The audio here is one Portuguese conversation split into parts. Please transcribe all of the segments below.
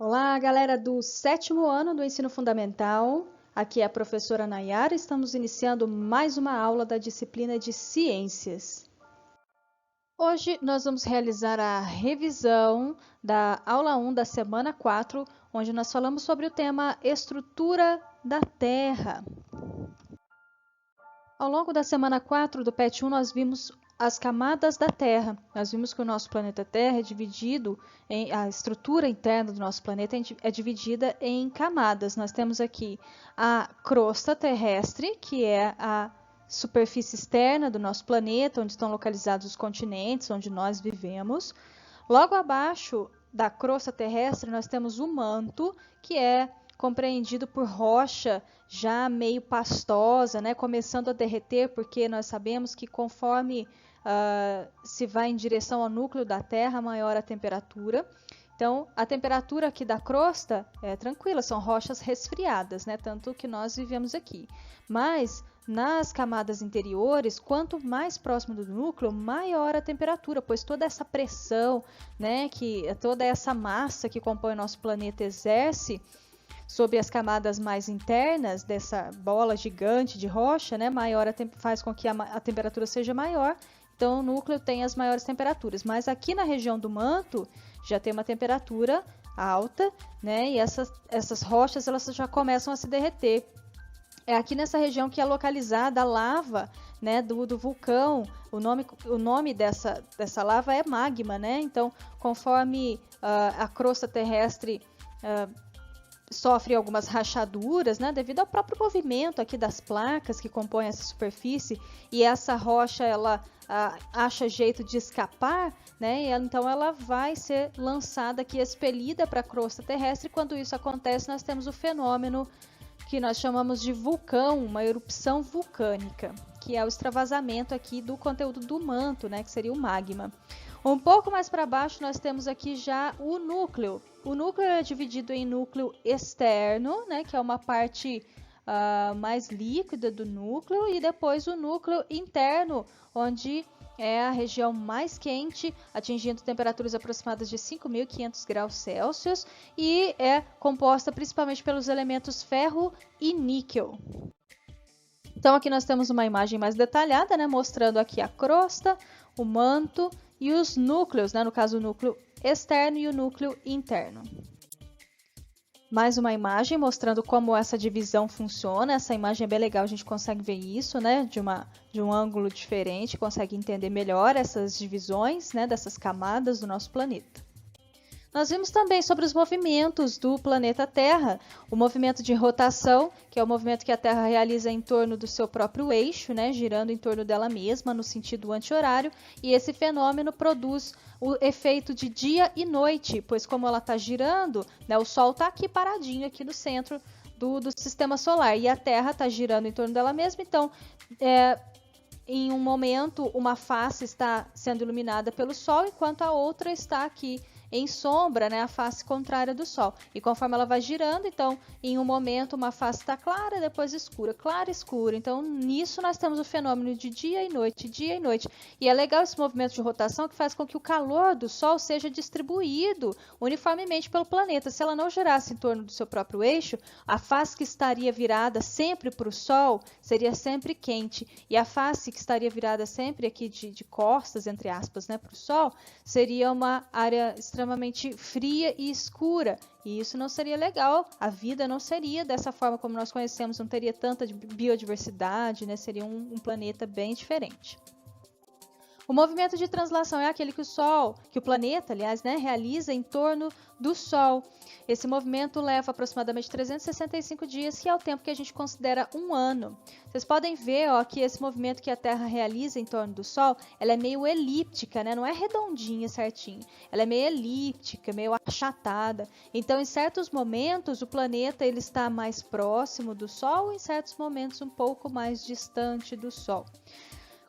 Olá, galera do sétimo ano do ensino fundamental. Aqui é a professora Nayara. Estamos iniciando mais uma aula da disciplina de ciências. Hoje nós vamos realizar a revisão da aula 1 da semana 4, onde nós falamos sobre o tema estrutura da Terra. Ao longo da semana 4 do PET 1, nós vimos as camadas da Terra. Nós vimos que o nosso planeta Terra é dividido a estrutura interna do nosso planeta é dividida em camadas. Nós temos aqui a crosta terrestre, que é a superfície externa do nosso planeta, onde estão localizados os continentes, onde nós vivemos. Logo abaixo da crosta terrestre, nós temos o manto, que é compreendido por rocha já meio pastosa, né, começando a derreter, porque nós sabemos que conforme se vai em direção ao núcleo da Terra, maior a temperatura. Então, a temperatura aqui da crosta é tranquila, são rochas resfriadas, né, tanto que nós vivemos aqui. Mas nas camadas interiores, quanto mais próximo do núcleo, maior a temperatura, pois toda essa pressão, né, toda essa massa que compõe o nosso planeta exerce sobre as camadas mais internas dessa bola gigante de rocha, né, faz com que a temperatura seja maior. Então, o núcleo tem as maiores temperaturas. Mas aqui na região do manto já tem uma temperatura alta, né, e essas rochas elas já começam a se derreter. É aqui nessa região que é localizada a lava, né, do vulcão. O nome dessa lava é magma, né? Então, conforme a crosta terrestre sofre algumas rachaduras, né, devido ao próprio movimento aqui das placas que compõem essa superfície, e essa rocha ela acha jeito de escapar, né, e então ela vai ser lançada aqui, expelida para a crosta terrestre. Quando isso acontece, nós temos o fenômeno que nós chamamos de vulcão, uma erupção vulcânica, que é o extravasamento aqui do conteúdo do manto, né, que seria o magma. Um pouco mais para baixo nós temos aqui já o núcleo. O núcleo é dividido em núcleo externo, né, que é uma parte mais líquida do núcleo, e depois o núcleo interno, onde é a região mais quente, atingindo temperaturas aproximadas de 5.500 graus Celsius, e é composta principalmente pelos elementos ferro e níquel. Então aqui nós temos uma imagem mais detalhada, né, mostrando aqui a crosta, o manto e os núcleos, né, no caso o núcleo externo e o núcleo interno. Mais uma imagem mostrando como essa divisão funciona. Essa imagem é bem legal, a gente consegue ver isso, né, de um ângulo diferente, consegue entender melhor essas divisões, né, dessas camadas do nosso planeta. Nós vimos também sobre os movimentos do planeta Terra, o movimento de rotação, que é o movimento que a Terra realiza em torno do seu próprio eixo, né, girando em torno dela mesma no sentido anti-horário, e esse fenômeno produz o efeito de dia e noite, pois como ela está girando, né, o Sol está aqui paradinho, aqui no centro do sistema solar, e a Terra está girando em torno dela mesma, então em um momento uma face está sendo iluminada pelo Sol, enquanto a outra está aqui em sombra, né, a face contrária do Sol. E conforme ela vai girando, então, em um momento uma face está clara, depois escura, clara, escura. Então, nisso nós temos o fenômeno de dia e noite, dia e noite. E é legal esse movimento de rotação que faz com que o calor do Sol seja distribuído uniformemente pelo planeta. Se ela não girasse em torno do seu próprio eixo, a face que estaria virada sempre para o Sol seria sempre quente. E a face que estaria virada sempre aqui de costas, entre aspas, né, para o Sol, seria uma área extremamente fria e escura, e isso não seria legal, a vida não seria dessa forma como nós conhecemos, não teria tanta biodiversidade, né? Seria um planeta bem diferente. O movimento de translação é aquele que o planeta, aliás, né, realiza em torno do Sol. Esse movimento leva aproximadamente 365 dias, que é o tempo que a gente considera um ano. Vocês podem ver, ó, que esse movimento que a Terra realiza em torno do Sol, ela é meio elíptica, né? Não é redondinha certinho. Ela é meio elíptica, meio achatada. Então, em certos momentos, o planeta ele está mais próximo do Sol, em certos momentos um pouco mais distante do Sol.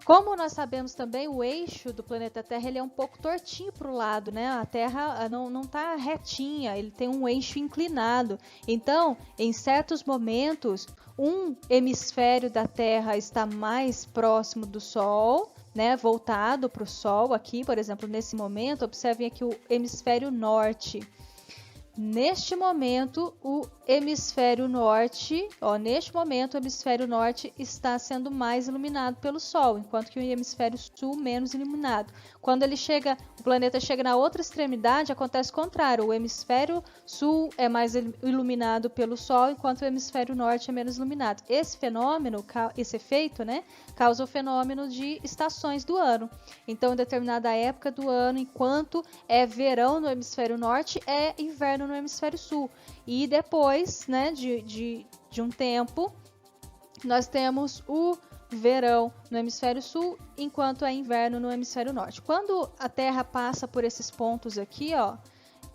Como nós sabemos também, o eixo do planeta Terra ele é um pouco tortinho para o lado, né? A Terra não está retinha, ele tem um eixo inclinado. Então, em certos momentos, um hemisfério da Terra está mais próximo do Sol, né? Voltado para o Sol aqui, por exemplo, nesse momento, observem aqui o hemisfério norte. Neste momento, o hemisfério norte, neste momento o hemisfério norte está sendo mais iluminado pelo Sol, enquanto que o hemisfério sul menos iluminado. Quando o planeta chega na outra extremidade, acontece o contrário. O hemisfério sul é mais iluminado pelo Sol, enquanto o hemisfério norte é menos iluminado. Esse fenômeno, esse efeito, né, causa o fenômeno de estações do ano. Então, em determinada época do ano, enquanto é verão no hemisfério norte, é inverno no hemisfério sul. E depois, né, de um tempo, nós temos o verão no hemisfério sul, enquanto é inverno no hemisfério norte. Quando a Terra passa por esses pontos aqui,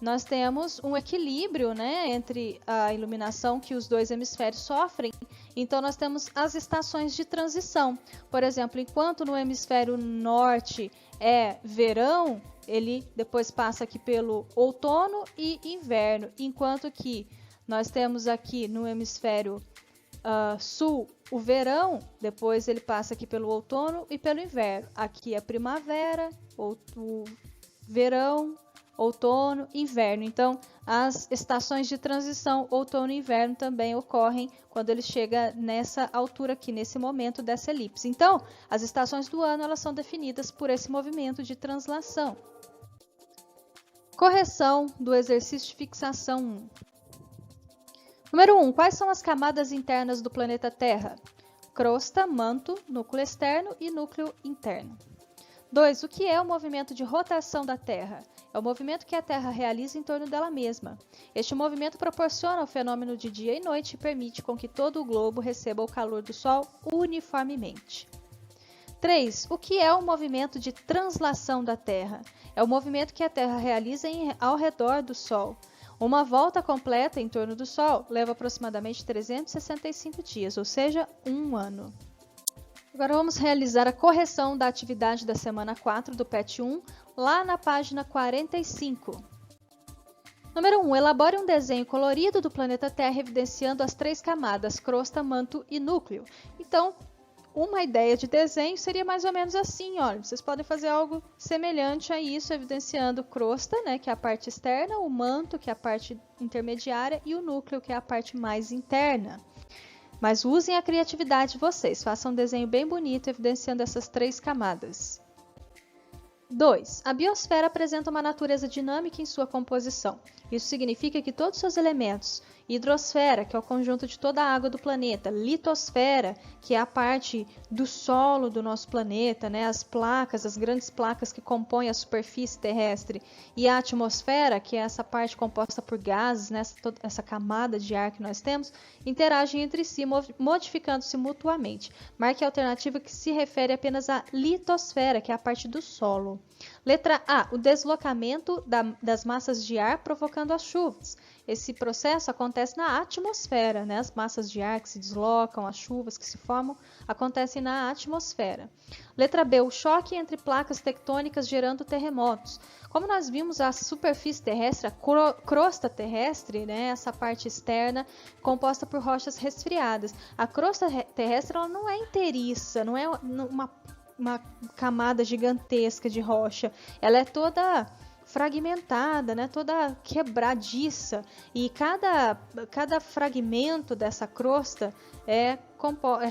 nós temos um equilíbrio, né, entre a iluminação que os dois hemisférios sofrem. Então, nós temos as estações de transição. Por exemplo, enquanto no hemisfério norte é verão, ele depois passa aqui pelo outono e inverno, enquanto que nós temos aqui no hemisfério sul o verão, depois ele passa aqui pelo outono e pelo inverno. Aqui é primavera, o verão, outono, inverno. Então, as estações de transição outono e inverno também ocorrem quando ele chega nessa altura aqui, nesse momento dessa elipse. Então, as estações do ano elas são definidas por esse movimento de translação. Correção do exercício de fixação 1. Número 1. Quais são as camadas internas do planeta Terra? Crosta, manto, núcleo externo e núcleo interno. 2. O que é o movimento de rotação da Terra? É o movimento que a Terra realiza em torno dela mesma. Este movimento proporciona o fenômeno de dia e noite e permite com que todo o globo receba o calor do Sol uniformemente. 3. O que é o movimento de translação da Terra? É o movimento que a Terra realiza ao redor do Sol. Uma volta completa em torno do Sol leva aproximadamente 365 dias, ou seja, 1 ano. Agora vamos realizar a correção da atividade da semana 4 do PET 1, lá na página 45. Número 1. Elabore um desenho colorido do planeta Terra evidenciando as 3 camadas, crosta, manto e núcleo. Então, uma ideia de desenho seria mais ou menos assim, olha, vocês podem fazer algo semelhante a isso, evidenciando crosta, né, que é a parte externa, o manto, que é a parte intermediária, e o núcleo, que é a parte mais interna. Mas usem a criatividade de vocês, façam um desenho bem bonito, evidenciando essas 3 camadas. 2. A biosfera apresenta uma natureza dinâmica em sua composição. Isso significa que todos os seus elementos, hidrosfera, que é o conjunto de toda a água do planeta, litosfera, que é a parte do solo do nosso planeta, né, as placas, as grandes placas que compõem a superfície terrestre, e a atmosfera, que é essa parte composta por gases, né, essa camada de ar que nós temos, interagem entre si, modificando-se mutuamente. Marque a alternativa que se refere apenas à litosfera, que é a parte do solo. Letra A. O deslocamento das massas de ar provocando as chuvas. Esse processo acontece na atmosfera, né? As massas de ar que se deslocam, as chuvas que se formam, acontecem na atmosfera. Letra B. O choque entre placas tectônicas gerando terremotos. Como nós vimos, a superfície terrestre, a crosta terrestre, né? Essa parte externa, composta por rochas resfriadas. A crosta terrestre ela não é inteiriça, não é uma camada gigantesca de rocha. Ela é toda fragmentada, né? Toda quebradiça, e cada fragmento dessa crosta é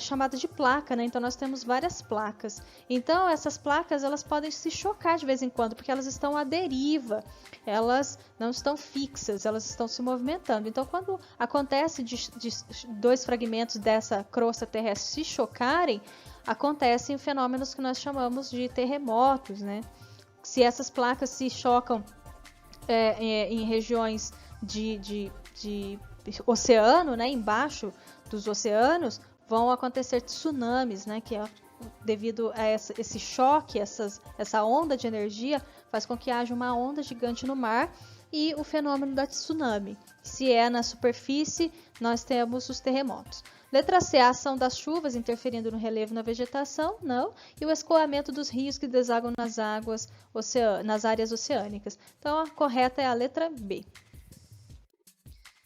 chamada de placa, né? Então nós temos várias placas. Então essas placas elas podem se chocar de vez em quando, porque elas estão à deriva, elas não estão fixas, elas estão se movimentando. Então quando acontece de 2 fragmentos dessa crosta terrestre se chocarem, acontecem fenômenos que nós chamamos de terremotos, né? Se essas placas se chocam em regiões de oceano, né, embaixo dos oceanos, vão acontecer tsunamis, né, que é devido a esse choque, essa onda de energia, faz com que haja uma onda gigante no mar, e o fenômeno da tsunami. Se é na superfície, nós temos os terremotos. Letra C, a ação das chuvas interferindo no relevo na vegetação, não. E o escoamento dos rios que desagam nas áreas oceânicas. Então, a correta é a letra B.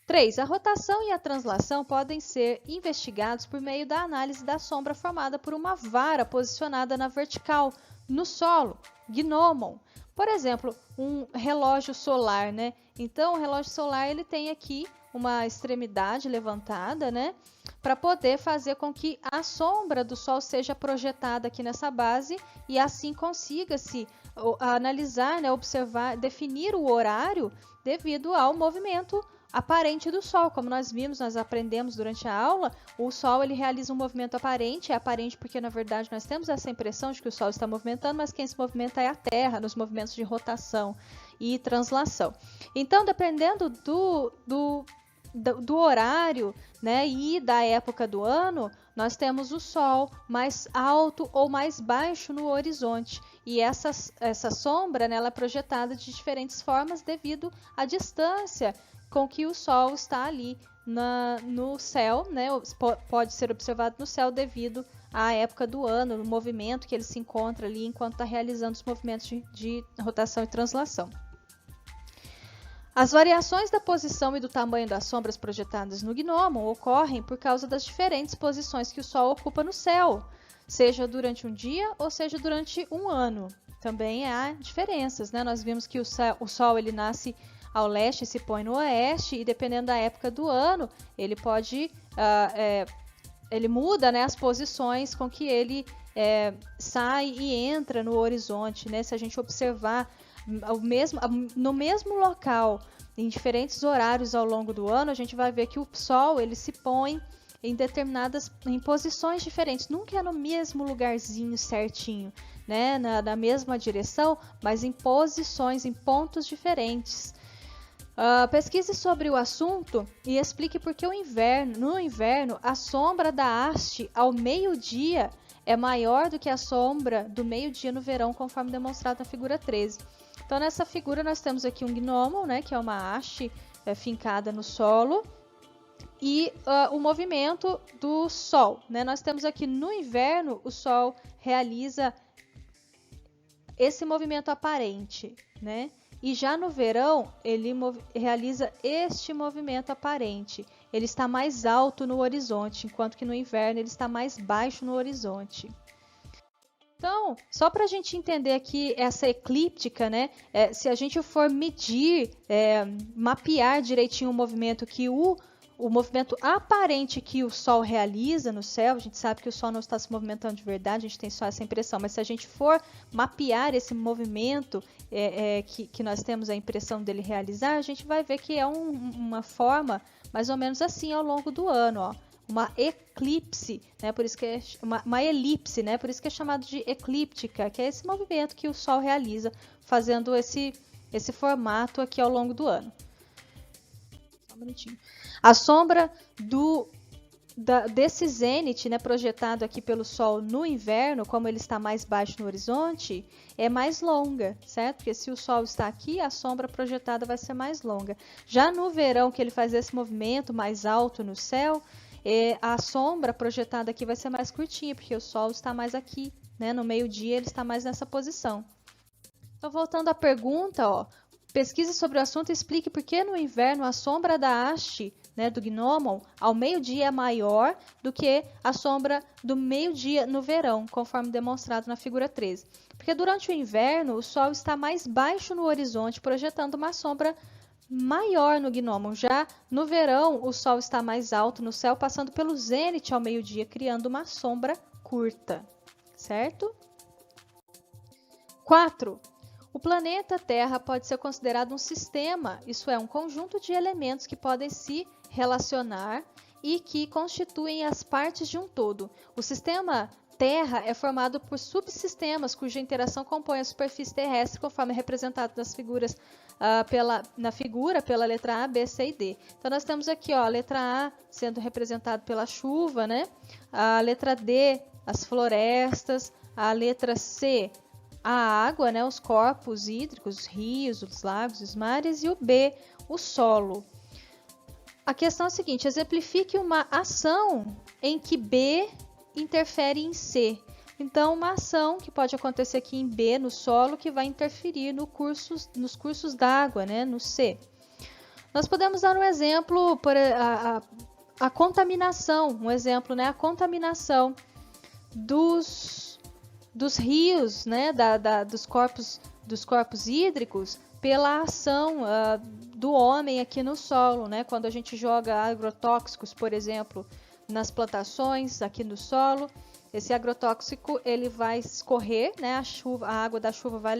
3. A rotação e a translação podem ser investigados por meio da análise da sombra formada por uma vara posicionada na vertical, no solo, gnomon. Por exemplo, um relógio solar, né? Então, o relógio solar ele tem aqui uma extremidade levantada, né, para poder fazer com que a sombra do Sol seja projetada aqui nessa base e assim consiga-se analisar, né, observar, definir o horário devido ao movimento aparente do Sol. Como nós vimos, nós aprendemos durante a aula, o Sol ele realiza um movimento aparente, é aparente porque na verdade nós temos essa impressão de que o Sol está movimentando, mas quem se movimenta é a Terra nos movimentos de rotação e translação. Então, dependendo do horário, né, e da época do ano, nós temos o Sol mais alto ou mais baixo no horizonte. E essa sombra, né, ela é projetada de diferentes formas devido à distância com que o Sol está ali no céu, né, pode ser observado no céu devido à época do ano, no movimento que ele se encontra ali enquanto está realizando os movimentos de rotação e translação. As variações da posição e do tamanho das sombras projetadas no gnomon ocorrem por causa das diferentes posições que o Sol ocupa no céu, seja durante um dia ou seja durante um ano. Também há diferenças, né? Nós vimos que o Sol ele nasce ao leste e se põe no oeste, e dependendo da época do ano, ele pode, ele muda, né, as posições com que ele sai e entra no horizonte, né? Se a gente observar no mesmo local, em diferentes horários ao longo do ano, a gente vai ver que o Sol ele se põe em posições diferentes, nunca é no mesmo lugarzinho certinho, né? na mesma direção, mas em posições, em pontos diferentes. Pesquise sobre o assunto e explique por que no inverno a sombra da haste ao meio-dia é maior do que a sombra do meio-dia no verão, conforme demonstrado na figura 13. Então, nessa figura nós temos aqui um gnomon, né, que é uma haste fincada no solo, e o movimento do Sol, né? Nós temos aqui no inverno o Sol realiza esse movimento aparente, né? E já no verão, ele realiza este movimento aparente. Ele está mais alto no horizonte, enquanto que no inverno ele está mais baixo no horizonte. Então, só para a gente entender aqui essa eclíptica, né? Se a gente for medir, mapear direitinho o movimento o movimento aparente que o Sol realiza no céu, a gente sabe que o Sol não está se movimentando de verdade, a gente tem só essa impressão, mas se a gente for mapear esse movimento que nós temos a impressão dele realizar, a gente vai ver que é uma forma mais ou menos assim ao longo do ano, ó. Uma eclipse, né? Por isso que é uma elipse, né? Por isso que é chamado de eclíptica, que é esse movimento que o Sol realiza, fazendo esse formato aqui ao longo do ano. Só um minutinho. A sombra desse zênite, né, projetado aqui pelo Sol no inverno, como ele está mais baixo no horizonte, é mais longa, certo? Porque se o Sol está aqui, a sombra projetada vai ser mais longa. Já no verão, que ele faz esse movimento mais alto no céu, a sombra projetada aqui vai ser mais curtinha, porque o Sol está mais aqui, né? No meio-dia ele está mais nessa posição. Então, voltando à pergunta, ó, pesquise sobre o assunto e explique por que no inverno a sombra da haste, né, do gnomon, ao meio-dia é maior do que a sombra do meio-dia no verão, conforme demonstrado na figura 13. Porque durante o inverno o Sol está mais baixo no horizonte, projetando uma sombra maior no gnomon. Já no verão, o Sol está mais alto no céu, passando pelo zênite ao meio-dia, criando uma sombra curta, certo? 4. O planeta Terra pode ser considerado um sistema, isso é, um conjunto de elementos que podem se relacionar e que constituem as partes de um todo. O sistema Terra é formado por subsistemas cuja interação compõe a superfície terrestre, conforme representado nas figuras pela letra A, B, C e D. Então, nós temos aqui ó, a letra A sendo representada pela chuva, né? A letra D, as florestas, a letra C, a água, né? Os corpos hídricos, os rios, os lagos, os mares, e o B, o solo. A questão é a seguinte: exemplifique uma ação em que B interfere em C. Então, uma ação que pode acontecer aqui em B, no solo, que vai interferir nos cursos d'água, né, no C. Nós podemos dar um exemplo, a contaminação, um exemplo, né, a contaminação dos rios, né, dos corpos hídricos, pela ação do homem aqui no solo, né? Quando a gente joga agrotóxicos, por exemplo, nas plantações aqui no solo, esse agrotóxico ele vai escorrer, né? A água da chuva vai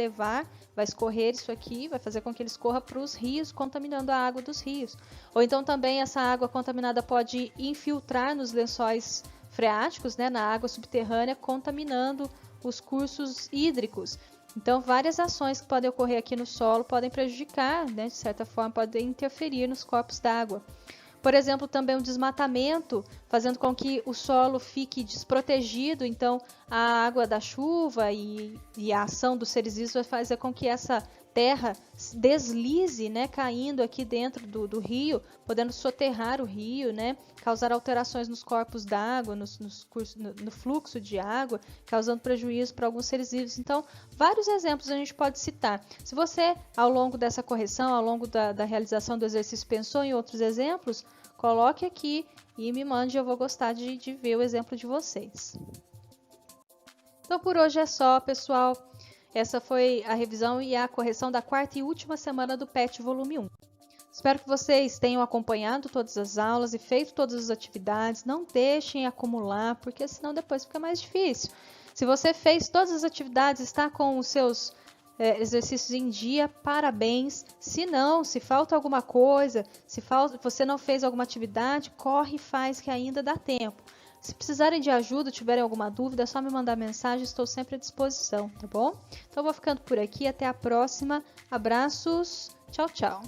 escorrer isso aqui, vai fazer com que ele escorra para os rios, contaminando a água dos rios. Ou então também essa água contaminada pode infiltrar nos lençóis freáticos, né? Na água subterrânea, contaminando os cursos hídricos. Então, várias ações que podem ocorrer aqui no solo podem prejudicar, né? De certa forma, podem interferir nos corpos d'água. Por exemplo, também o desmatamento, fazendo com que o solo fique desprotegido, então a água da chuva e a ação dos seres vivos vai fazer com que essa terra deslize, né, caindo aqui dentro do rio, podendo soterrar o rio, né, causar alterações nos corpos d'água, no fluxo de água, causando prejuízo para alguns seres vivos. Então, vários exemplos a gente pode citar. Se você, ao longo dessa correção, ao longo da realização do exercício, pensou em outros exemplos, coloque aqui e me mande, eu vou gostar de ver o exemplo de vocês. Então, por hoje é só, pessoal. Essa foi a revisão e a correção da quarta e última semana do PET Volume 1. Espero que vocês tenham acompanhado todas as aulas e feito todas as atividades. Não deixem acumular, porque senão depois fica mais difícil. Se você fez todas as atividades, está com os seus exercícios em dia, parabéns. Se não, se falta alguma coisa, você não fez alguma atividade, corre e faz que ainda dá tempo. Se precisarem de ajuda, tiverem alguma dúvida, é só me mandar mensagem, estou sempre à disposição, tá bom? Então, vou ficando por aqui, até a próxima. Abraços, tchau, tchau!